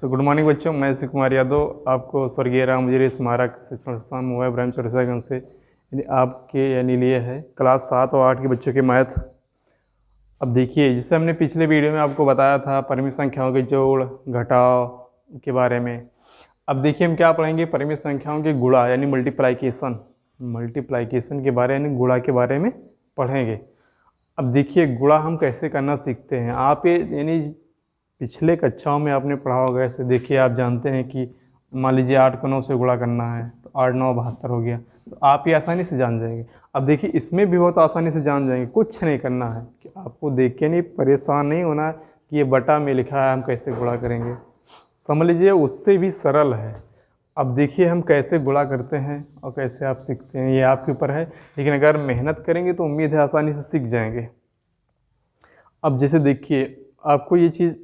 Good morning बच्चों, मैं शिव कुमार यादव आपको स्वर्गीय रामगिरी स्मारक शिक्षण संस्थान मोबाइल ब्रांच चौरसागंज से आपके लिए है क्लास 7 और 8 के बच्चों के मैथ। अब देखिए, जैसे हमने पिछले वीडियो में आपको बताया था परिमित संख्याओं के जोड़ घटाव के बारे में। अब देखिए हम क्या पढ़ेंगे, परिमित संख्याओं के गुणा यानी मल्टीप्लाइकेशन के बारे यानी गुणा के बारे में पढ़ेंगे। अब देखिए गुणा हम कैसे करना सीखते हैं। आप ये यानी पिछले कक्षाओं में आपने पढ़ा होगा। ऐसे देखिए, आप जानते हैं कि मान लीजिए 8 को 9 से गुणा करना है तो 8 9 72 हो गया, तो आप ये आसानी से जान जाएंगे। अब देखिए इसमें भी बहुत आसानी से जान जाएंगे, कुछ नहीं करना है कि आपको देख के नहीं परेशान नहीं होना है कि ये बटा में लिखा है हम कैसे गुणा करेंगे। समझ लीजिए उससे भी सरल है। अब देखिए हम कैसे गुणा करते हैं और कैसे आप सीखते हैं, ये आपके ऊपर है, लेकिन अगर मेहनत करेंगे तो उम्मीद है आसानी से सीख जाएंगे। अब जैसे देखिए, आपको ये चीज़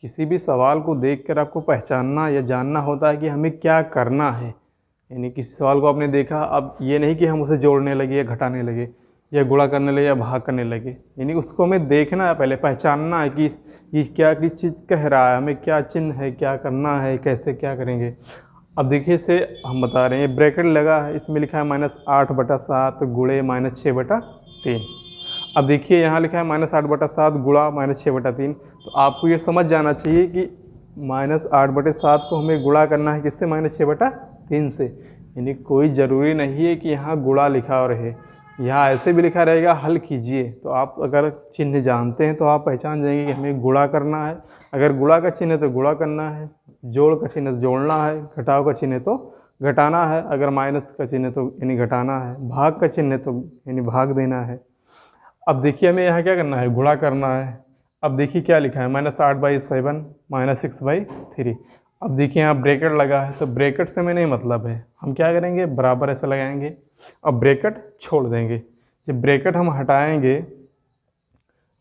किसी भी सवाल को देखकर आपको पहचानना या जानना होता है कि हमें क्या करना है। यानी किसी सवाल को आपने देखा, अब ये नहीं कि हम उसे जोड़ने लगे या घटाने लगे या गुणा करने लगे या भाग करने लगे। यानी उसको हमें देखना है, पहले पहचानना है कि ये क्या की चीज़ कह रहा है, हमें क्या चिन्ह है, क्या करना है, कैसे क्या करेंगे। अब देखिए इसे हम बता रहे हैं, ब्रैकेट लगा है, इसमें लिखा है -8/7 गुणे -6/3। अब देखिए यहाँ लिखा है -8/7 गुणा -6/3। तो आपको ये समझ जाना चाहिए कि -8/7 को हमें गुणा करना है किससे, -6/3 से। यानी कोई ज़रूरी नहीं है कि यहाँ गुणा लिखा रहे, यहाँ ऐसे भी लिखा रहेगा हल कीजिए। तो आप अगर चिन्ह जानते हैं तो आप पहचान जाएंगे कि हमें गुणा करना है। अगर गुणा का चिन्ह है तो गुणा करना है, जोड़ का चिन्ह तो जोड़ना है, घटाव का चिन्ह है तो घटाना है, अगर माइनस का चिन्ह है तो यानी घटाना है, भाग का चिन्ह है तो यानी भाग देना है। अब देखिए हमें यहाँ क्या करना है, गुणा करना है। अब देखिए क्या लिखा है, -8/7 -6/3। अब देखिए यहाँ ब्रैकेट लगा है, तो ब्रैकेट से हमें नहीं मतलब है, हम क्या करेंगे बराबर ऐसे लगाएंगे। अब ब्रैकेट छोड़ देंगे। जब ब्रैकेट हम हटाएंगे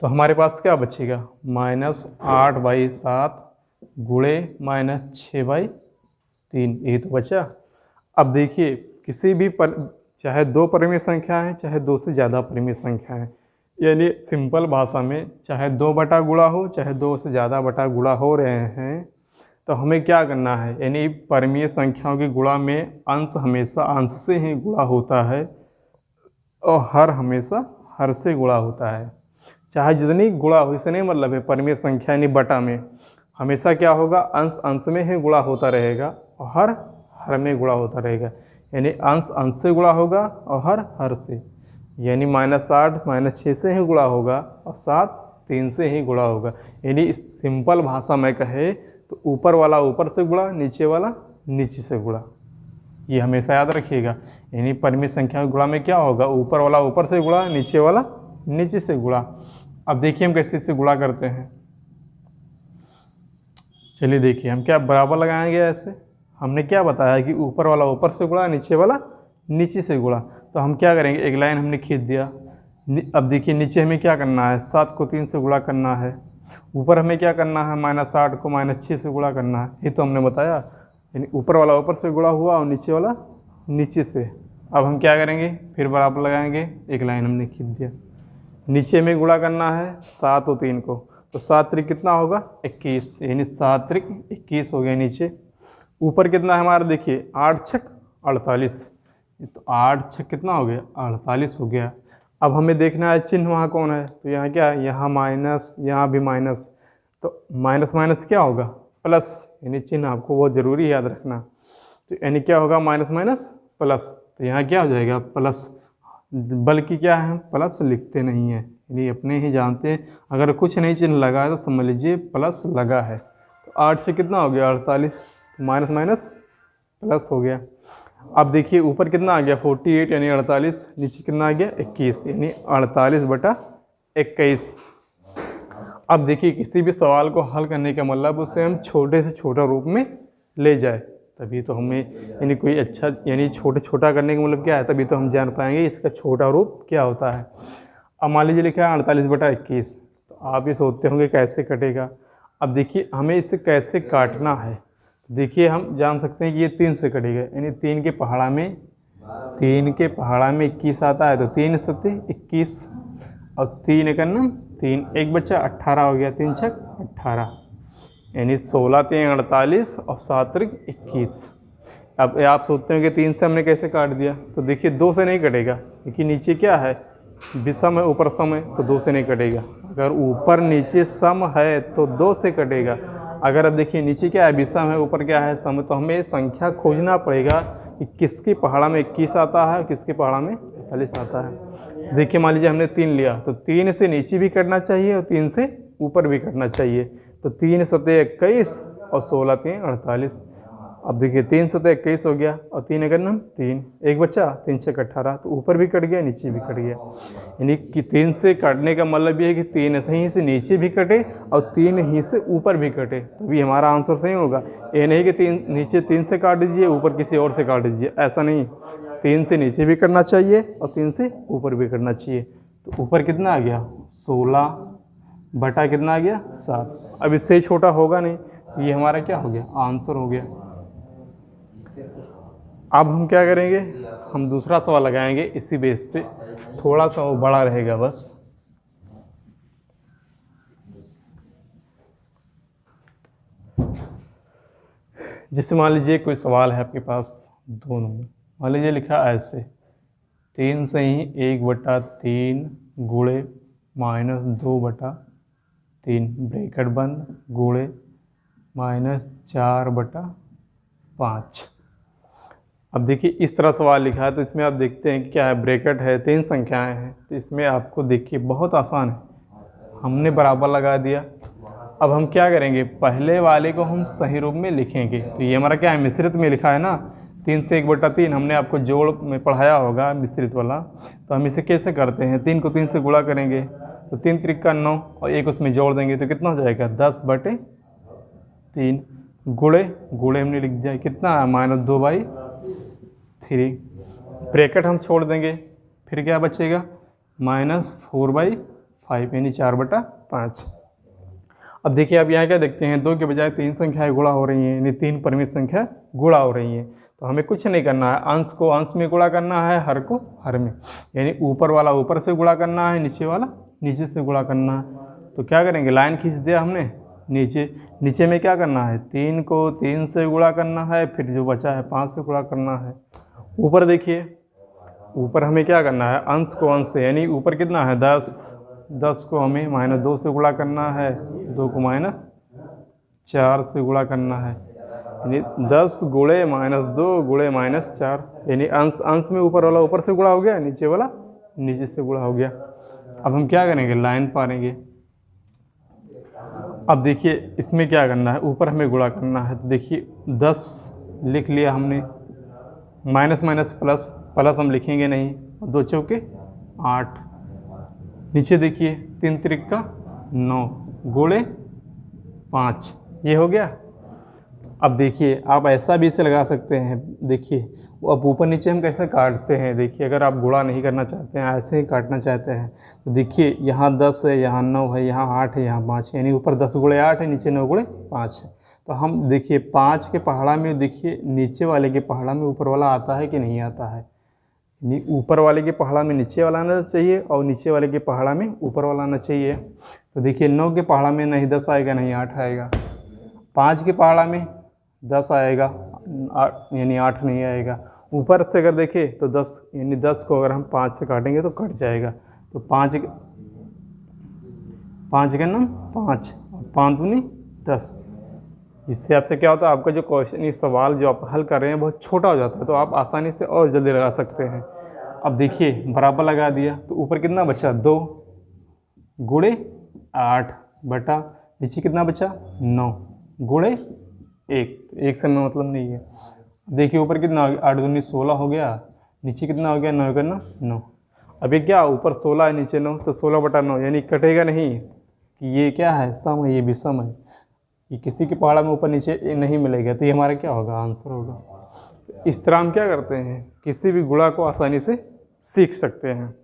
तो हमारे पास क्या बचेगा, -8/7 गुणे -6/3, यही तो बचा। अब देखिए किसी भी चाहे 2 परिमित संख्या है चाहे 2 से ज़्यादा परिमित संख्या है, यानी सिंपल भाषा में चाहे 2 बटा गुणा हो चाहे 2 से ज़्यादा बटा गुणा हो रहे हैं, तो हमें क्या करना है, यानी परिमेय संख्याओं के गुणा में अंश हमेशा अंश से ही गुणा होता है और हर हमेशा हर से गुणा होता है। चाहे जितनी गुणा हो, इससे नहीं मतलब है परिमेय संख्या यानी बटा में हमेशा क्या होगा, अंश अंश में ही गुणा होता रहेगा और हर हर में गुणा होता रहेगा। यानी अंश अंश से गुणा होगा और हर हर से, यानी -8 -6 से ही गुणा होगा और 7 3 से ही गुणा होगा। यानी इस सिंपल भाषा में कहे तो ऊपर वाला ऊपर से गुणा, नीचे वाला नीचे से गुणा, ये हमेशा याद रखिएगा। यानी परिमित संख्या के गुणा में क्या होगा, ऊपर वाला ऊपर से गुणा, नीचे वाला नीचे से गुणा। अब देखिए हम कैसे इसे गुणा करते हैं। चलिए देखिए हम क्या बराबर लगाएंगे। ऐसे हमने क्या बताया कि ऊपर वाला ऊपर से गुणा, नीचे वाला नीचे से गुणा। तो हम क्या करेंगे, एक लाइन हमने खींच दिया। अब देखिए नीचे हमें क्या करना है, 7 को 3 से गुणा करना है। ऊपर हमें क्या करना है, -8 को -6 से गुणा करना है, ये तो हमने बताया। यानी ऊपर वाला ऊपर से गुणा हुआ और नीचे वाला नीचे से। अब हम क्या करेंगे, फिर बराबर लगाएंगे, एक लाइन हमने खींच दिया। नीचे में गुणा करना है 7 और 3 को, तो 7 त्रिक कितना होगा 21, यानी 7 त्रिक 21 हो गया नीचे। ऊपर कितना है हमारा, देखिए 8 छक 48, तो 8 छक कितना हो गया 48 हो गया। अब हमें देखना है चिन्ह वहाँ कौन है, तो यहाँ क्या है, यहाँ माइनस, यहाँ भी माइनस, तो माइनस माइनस क्या होगा प्लस, यानी चिन्ह आपको बहुत ज़रूरी है याद रखना। तो यानी क्या होगा, माइनस माइनस प्लस, तो यहाँ क्या हो जाएगा प्लस, बल्कि क्या है हम प्लस लिखते नहीं हैं, यानी अपने ही जानते हैं। अगर कुछ नहीं चिन्ह लगा है तो समझ लीजिए प्लस लगा है। तो 8 से कितना हो गया 48, माइनस माइनस प्लस हो गया। अब देखिए ऊपर कितना आ गया 48 यानी 48, नीचे कितना आ गया 21 यानी 48/21। अब देखिए किसी भी सवाल को हल करने का मतलब उसे हम छोटे से छोटा रूप में ले जाए, तभी तो हमें यानी कोई अच्छा, यानी छोटा करने का मतलब क्या है, तभी तो हम जान पाएंगे इसका छोटा रूप क्या होता है। अब मान लीजिए लिखा है 48/21, तो आप ये सोचते होंगे कैसे कटेगा। अब देखिए हमें इसे कैसे काटना है, देखिए हम जान सकते हैं कि ये 3 से कटेगा, यानी 3 के पहाड़ा में 21 आता है, तो 3 सत्ते 21 और 3 एकन्नम 3, एक बच्चा 18 हो गया, 3 छक 18। यानी 16 3 48 और 7 3 21। अब आप सोचते हैं कि 3 से हमने कैसे काट दिया, तो देखिए 2 से नहीं कटेगा, क्योंकि नीचे क्या है, विषम है, ऊपर सम है, तो 2 से नहीं कटेगा। अगर ऊपर नीचे सम है तो 2 से कटेगा। अगर अब देखिए नीचे क्या है, विषम है, ऊपर क्या है, सम है, तो हमें संख्या खोजना पड़ेगा कि किसकी पहाड़ा में 21 आता है, किसकी पहाड़ा में 48 आता है। देखिए मान लीजिए हमने 3 लिया, तो 3 से नीचे भी कटना चाहिए और 3 से ऊपर भी कटना चाहिए। तो 3 सतह 21 और 16 3 48। अब देखिए 3 सतह 21 हो गया और 3 अगर ना 3, एक बच्चा 3 से 18, तो ऊपर भी कट गया, नीचे भी कट गया। यानी कि 3 से काटने का मतलब ये है कि 3 ही से नीचे भी कटे और 3 ही से ऊपर भी कटे, तभी हमारा आंसर सही होगा। ये नहीं कि 3 नीचे 3 से काट दीजिए, ऊपर किसी और से काट दीजिए, ऐसा नहीं। 3 से नीचे भी करना चाहिए और 3 से ऊपर भी करना चाहिए। तो ऊपर कितना आ गया, 16 बटा कितना आ गया, 7। अब इससे छोटा होगा नहीं, ये हमारा क्या हो गया, आंसर हो गया। अब हम क्या करेंगे, हम दूसरा सवाल लगाएंगे इसी बेस पे, थोड़ा सा वो बड़ा रहेगा बस। जैसे मान लीजिए कोई सवाल है आपके पास 2 नंबर, मान लीजिए लिखा ऐसे, 3 से ही 1/3 गुणे -2/3 ब्रैकेट बंद गुणे -4/5। अब देखिए इस तरह सवाल लिखा है, तो इसमें आप देखते हैं कि क्या है, ब्रैकेट है, 3 संख्याएं हैं, तो इसमें आपको देखिए बहुत आसान है, हमने बराबर लगा दिया। अब हम क्या करेंगे, पहले वाले को हम सही रूप में लिखेंगे। तो ये हमारा क्या है, मिश्रित में लिखा है ना, 3 से 1/3, हमने आपको जोड़ में पढ़ाया होगा मिश्रित वाला। तो हम इसे कैसे करते हैं, 3 को 3 से गुणा करेंगे, तो 3 त्रिक 9 और 1 उसमें जोड़ देंगे, तो कितना हो जाएगा, 10/3 गुणे गुणे हमने लिख दिया, कितना -2/3। ब्रैकेट हम छोड़ देंगे, फिर क्या बचेगा, -4/5 यानी 4/5। अब देखिए आप यहाँ क्या देखते हैं, 2 के बजाय 3 संख्याएं गुणा हो रही हैं, यानी 3 परिमित संख्या गुणा हो रही हैं। तो हमें कुछ नहीं करना है, अंश को अंश में गुणा करना है, हर को हर में, यानी ऊपर वाला ऊपर से गुणा करना है, नीचे वाला नीचे से गुणा करना है। तो क्या करेंगे, लाइन खींच दिया हमने, नीचे में क्या करना है, 3 को 3 से गुणा करना है, फिर जो बचा है 5 से गुणा करना है। ऊपर देखिए, ऊपर हमें क्या करना है, अंश को अंश से, यानी ऊपर कितना है 10 को हमें -2 से गुणा करना है, 2 को -4 से गुणा करना है, यानी 10 गुणे -2 गुणे -4, यानी अंश अंश में ऊपर वाला ऊपर से गुणा हो गया, नीचे वाला नीचे से गुणा हो गया। अब हम क्या करेंगे, लाइन पारेंगे। अब देखिए इसमें क्या करना है, ऊपर हमें गुणा करना है, तो देखिए 10 लिख लिया हमने, माइनस माइनस प्लस, प्लस हम लिखेंगे नहीं, 2 चौके 8, नीचे देखिए 3 त्रिक 9 गुणे 5, ये हो गया। अब देखिए आप ऐसा भी इसे लगा सकते हैं, देखिए वो अब ऊपर नीचे हम कैसे काटते हैं, देखिए अगर आप गुणा नहीं करना चाहते हैं, ऐसे ही काटना चाहते हैं, तो देखिए यहाँ 10 है, यहाँ 9 है, यहाँ 8 है, यहाँ 5 है, यानी ऊपर 10 गुणे 8 है, नीचे 9 गुणे 5 है। तो हम देखिए 5 के पहाड़ा में, देखिए नीचे वाले के पहाड़ा में ऊपर वाला आता है कि नहीं आता है, यानी ऊपर वाले के पहाड़ा में नीचे वाला आना चाहिए और नीचे वाले के पहाड़ा में ऊपर वाला आना चाहिए। तो देखिए 9 के पहाड़ा में नहीं 10 आएगा, नहीं 8 आएगा, 5 के पहाड़ा में 10 आएगा, यानी 8 नहीं आएगा। ऊपर से अगर देखें तो 10, यानी 10 को अगर हम 5 से काटेंगे तो कट जाएगा, तो 5 के नाम 5, 5 दूनी 10। इससे आपसे क्या होता है, आपका जो क्वेश्चन, ये सवाल जो आप हल कर रहे हैं बहुत छोटा हो जाता है, तो आप आसानी से और जल्दी लगा सकते हैं। अब देखिए बराबर लगा दिया, तो ऊपर कितना बचा, 2 गुणे 8 बटा नीचे कितना बचा, 9 गुणे 1 से में मतलब नहीं है। देखिए ऊपर कितना हो गया, 8 दूनी 16 हो गया, नीचे कितना हो गया, 9 करना 9। अब ये क्या, ऊपर 16 है नीचे 9, तो 16/9, यानी कटेगा नहीं, कि ये क्या है, सम है, ये भी सम है, ये किसी के पहाड़ा में ऊपर नीचे नहीं मिलेगा, तो ये हमारा क्या होगा, आंसर होगा। तो इस तरह हम क्या करते हैं, किसी भी गुणा को आसानी से सीख सकते हैं।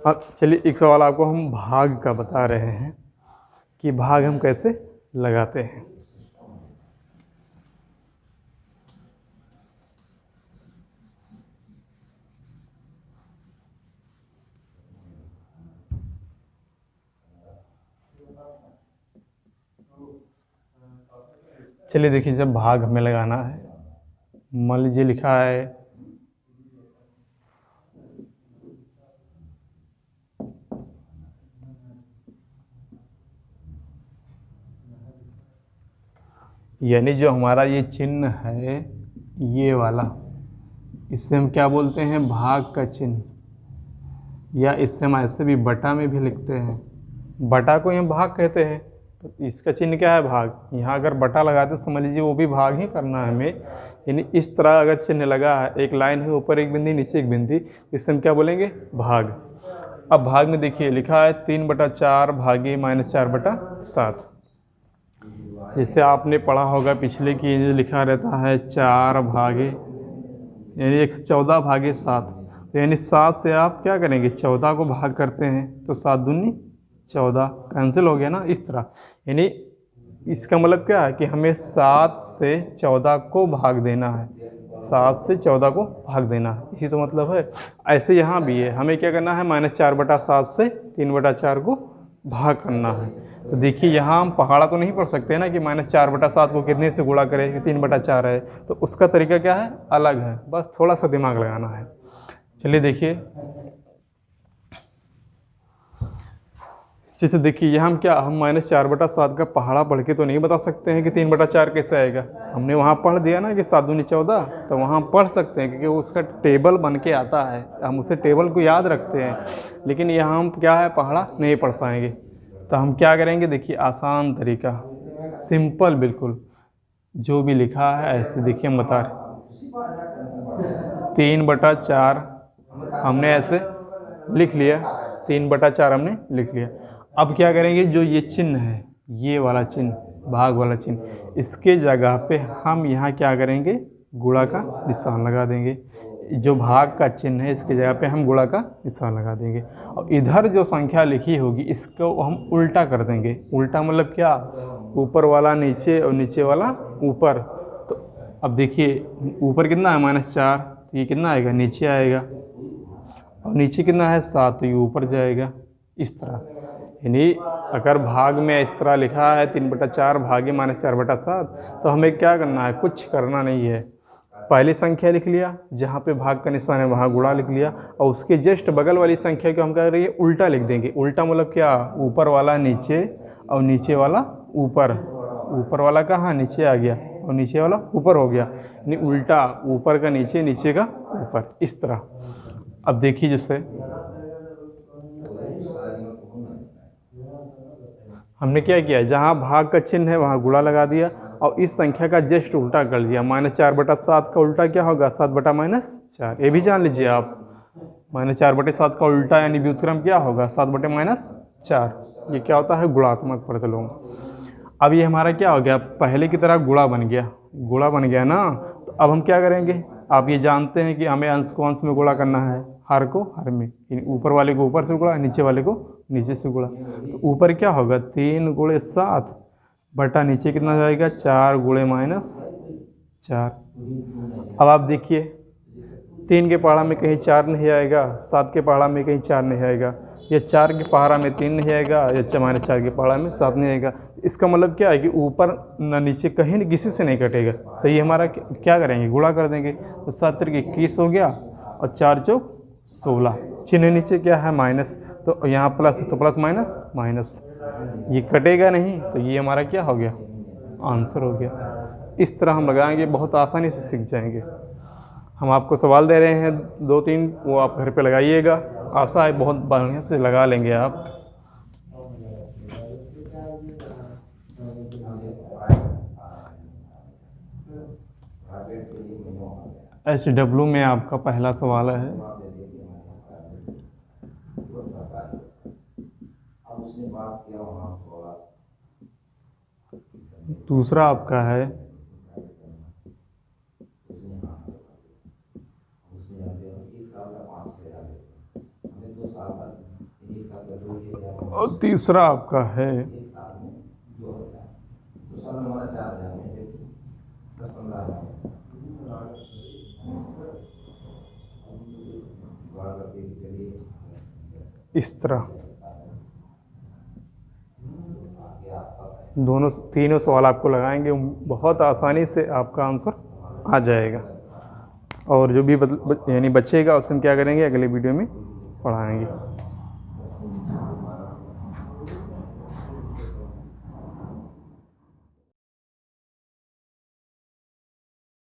अब चलिए एक सवाल आपको हम भाग का बता रहे हैं कि भाग हम कैसे लगाते हैं। चलिए देखिए, जब भाग हमें लगाना है, मान लीजिए लिखा है यानी जो हमारा ये चिन्ह है ये वाला, इसे हम क्या बोलते हैं, भाग का चिन्ह, या इससे हम ऐसे भी बटा में भी लिखते हैं, बटा को हम भाग कहते हैं। तो इसका चिन्ह क्या है, भाग। यहाँ अगर बटा लगाते समझ लीजिए वो भी भाग ही करना है हमें। यानी इस तरह अगर चिन्ह लगा है, एक लाइन है, ऊपर एक बिंदी नीचे एक बिंदी, इससे हम क्या बोलेंगे, भाग। अब भाग में देखिए लिखा है 3/4 भागे -4/7। जैसे आपने पढ़ा होगा पिछले की लिखा रहता है 4 भागे, यानी 114 भागे 7। तो यानी 7 से आप क्या करेंगे, 14 को भाग करते हैं, तो 7 दूनी 14, कैंसिल हो गया ना, इस तरह। यानी इसका मतलब क्या है कि हमें 7 से 14 को भाग देना है, 7 से 14 को भाग देना है, इसी तो मतलब है। ऐसे यहाँ भी है, हमें क्या करना है, -4/7 से 3/4 को भाग करना है। तो देखिए यहाँ हम पहाड़ा तो नहीं पढ़ सकते ना कि -4/7 को कितने से गुणा करें, कि 3/4 है, तो उसका तरीका क्या है, अलग है, बस थोड़ा सा दिमाग लगाना है। चलिए देखिए, जैसे देखिए यहाँ हम क्या, हम -4/7 का पहाड़ा पढ़ के तो नहीं बता सकते हैं कि 3/4 कैसे आएगा। हमने वहाँ पढ़ दिया ना कि 7 दूनी 14, तो वहाँ पढ़ सकते हैं क्योंकि उसका टेबल बन के आता है, हम उसे टेबल को याद रखते हैं। लेकिन यहाँ हम क्या है, पहाड़ा नहीं पढ़ पाएंगे। तो हम क्या करेंगे, देखिए आसान तरीका, सिंपल बिल्कुल, जो भी लिखा है ऐसे देखिए हम बता रहे, 3/4 हमने ऐसे लिख लिया, 3/4 हमने लिख लिया। अब क्या करेंगे, जो ये चिन्ह है, ये वाला चिन्ह, भाग वाला चिन्ह, इसके जगह पे हम यहाँ क्या करेंगे, गुणा का निशान लगा देंगे। जो भाग का चिन्ह है इसके जगह पे हम गुणा का निशान लगा देंगे। और इधर जो संख्या लिखी होगी इसको हम उल्टा कर देंगे। उल्टा मतलब क्या, ऊपर वाला नीचे और नीचे वाला ऊपर। तो अब देखिए ऊपर कितना है, -4, तो ये कितना आएगा, नीचे आएगा, और नीचे कितना है, 7, तो ये ऊपर जाएगा, इस तरह। यानी अगर भाग में इस तरह लिखा है 3/4 भागे -4/7, तो हमें क्या करना है, कुछ करना नहीं है। पहली संख्या लिख लिया, जहाँ पे भाग का निशान है वहाँ गुणा लिख लिया, और उसके जस्ट बगल वाली संख्या को हम क्या करेंगे, उल्टा लिख देंगे। उल्टा मतलब क्या, ऊपर वाला नीचे और नीचे वाला ऊपर। ऊपर वाला कहाँ, नीचे आ गया, और नीचे वाला ऊपर हो गया, यानी उल्टा, ऊपर का नीचे, नीचे का ऊपर, इस तरह। अब देखिए जैसे हमने क्या किया, जहाँ भाग का चिन्ह है वहाँ गुणा लगा दिया, और इस संख्या का जस्ट उल्टा कर दिया। -4/7 का उल्टा क्या होगा, 7/-4। ये भी जान लीजिए आप, -4/7 का उल्टा यानी व्युत्क्रम क्या होगा, 7/-4। ये क्या होता है, गुणात्मक प्रतिलोम। अब ये हमारा क्या हो गया, पहले की तरह गुणा बन गया, गुणा बन गया ना। तो अब हम क्या करेंगे, आप ये जानते हैं कि हमें अंश को अंश में गुणा करना है, हर को हर में, यानी ऊपर वाले को ऊपर से गुणा, नीचे वाले को नीचे से गुणा। तो ऊपर क्या होगा, 3 × 7 बटा नीचे कितना जाएगा, 4 × -4। अब आप देखिए 3 के पहाड़ा में कहीं 4 नहीं आएगा, 7 के पहाड़ा में कहीं 4 नहीं आएगा, या 4 के पहाड़ा में 3 नहीं आएगा, या -4 के पहाड़ा में 7 नहीं आएगा। इसका मतलब क्या है कि ऊपर न नीचे कहीं न किसी से नहीं कटेगा। तो ये हमारा क्या करेंगे, गुणा कर देंगे। तो 7 × 21 हो गया, और 4 × 4 16। चिन्ह नीचे क्या है, माइनस, तो यहाँ प्लस है तो प्लस माइनस माइनस, ये कटेगा नहीं, तो ये हमारा क्या हो गया, आंसर हो गया। इस तरह हम लगाएंगे, बहुत आसानी से सीख जाएंगे। हम आपको सवाल दे रहे हैं 2-3, वो आप घर पे लगाइएगा, आशा है बहुत बढ़िया से लगा लेंगे आप। HW में आपका पहला सवाल है, दूसरा आपका है और तीसरा आपका है इस तरह। दोनों तीनों सवाल आपको लगाएंगे, बहुत आसानी से आपका आंसर आ जाएगा। और जो भी यानी बचेगा उसे हम क्या करेंगे, अगले वीडियो में पढ़ाएंगे।